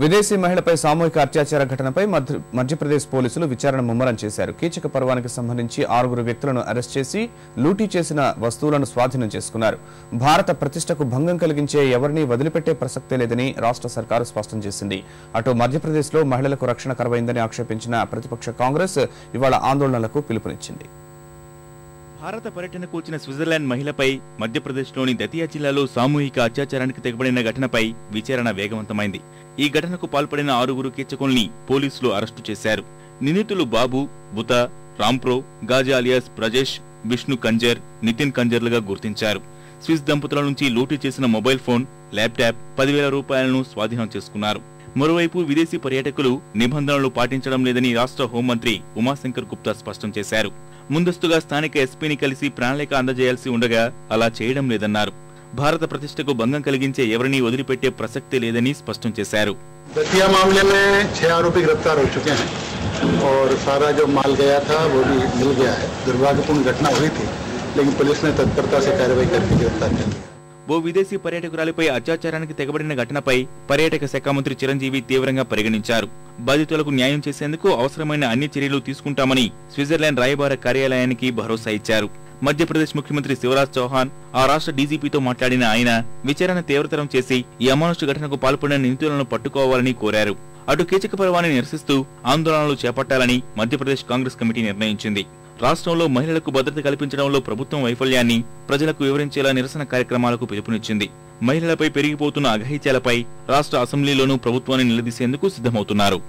విదేశీ మహిళపై సామూహిక అత్యాచార ఘటనపై మధ్యప్రదేశ్ పోలీసులు విచారణ ముమ్మరం చేశారు. కీచక పర్వానికి సంబంధించి 6 వ్యక్తులను అరెస్ట్ చేసి లూటీ చేసిన వస్తువులను స్వాధీనం చేసుకున్నారు. భారత ప్రతిష్టకు భంగం కలిగించే ఎవరిని వదిలిపెట్టే ప్రసక్తే లేదని రాష్ట్ర సర్కారు స్పష్టం చేసింది. అటు మధ్యప్రదేశ్లో మహిళలకు రక్షణ కరువైందని ఆక్షేపించిన ప్రతిపక్ష కాంగ్రెస్ ఇవాళ ఆందోళనలకు పిలుపునిచ్చింది. భారత పర్యటనకు వచ్చిన స్విట్జర్లాండ్ మహిళపై మధ్యప్రదేశ్లోని దతియా జిల్లాలో సామూహిక అత్యాచారానికి తెగబడిన ఘటనపై విచారణ వేగవంతమైంది. ఈ ఘటనకు పాల్పడిన 6 కీచకుల్ని పోలీసులు అరెస్టు చేశారు. నిందితులు బాబు, బుతా, రాంప్రో, గాజా అలియాస్ ప్రజేష్, విష్ణు కంజర్, నితిన్ కంజర్లుగా గుర్తించారు. స్విస్ దంపతుల నుంచి లూటీ చేసిన మొబైల్ ఫోన్, ల్యాప్టాప్, 10,000 రూపాయలను స్వాధీనం చేసుకున్నారు. మరోవైపు విదేశీ పర్యాటకులు నిబంధనలు పాటించడం లేదని రాష్ట్ర హోంమంత్రి ఉమాశంకర్ గుప్తా స్పష్టం చేశారు. ముందస్తుగా స్థానిక ఎస్పీని కలిసి ప్రణాళిక అందజేయాల్సి ఉండగా అలా చేయడం లేదన్నారు. భారత ప్రతిష్టకు భంగం కలిగించే ఎవరిని వదిలిపెట్టే ప్రసక్తే లేదని స్పష్టం చేశారు. दतिया मामले में 6 आरोपी गिरफ्तार हो चुके हैं और सारा जो माल गया था वो भी मिल गया है। दुर्भाग्यपूर्ण घटना हुई थी, लेकिन पुलिस ने तत्परता से कार्रवाई करके गिरफ्तार कर लिया। ఓ విదేశీ పర్యాటకురాలిపై అత్యాచారానికి తెగబడిన ఘటనపై పర్యాటక శాఖ మంత్రి చిరంజీవి తీవ్రంగా పరిగణించారు. బాధితులకు న్యాయం చేసేందుకు అవసరమైన అన్ని చర్యలు తీసుకుంటామని స్విట్జర్లాండ్ రాయబార కార్యాలయానికి భరోసా ఇచ్చారు. మధ్యప్రదేశ్ ముఖ్యమంత్రి శివరాజ్ చౌహాన్ ఆ రాష్ట్ర డీజీపీతో మాట్లాడిన ఆయన విచారణ తీవ్రతరం చేసి ఈ అమానుష ఘటనకు పాల్పడిన నిందితులను పట్టుకోవాలని కోరారు. అటు కీచక పర్వాన్ని నిరసిస్తూ ఆందోళనలు చేపట్టాలని మధ్యప్రదేశ్ కాంగ్రెస్ కమిటీ నిర్ణయించింది. రాష్ట్రంలో మహిళలకు భద్రత కల్పించడంలో ప్రభుత్వం వైఫల్యాన్ని ప్రజలకు వివరించేలా నిరసన కార్యక్రమాలకు పిలుపునిచ్చింది. మహిళలపై పెరిగిపోతున్న అఘాయిత్యాలపై రాష్ట్ర అసెంబ్లీలోనూ ప్రభుత్వాన్ని నిలదీసేందుకు సిద్ధమవుతున్నారు.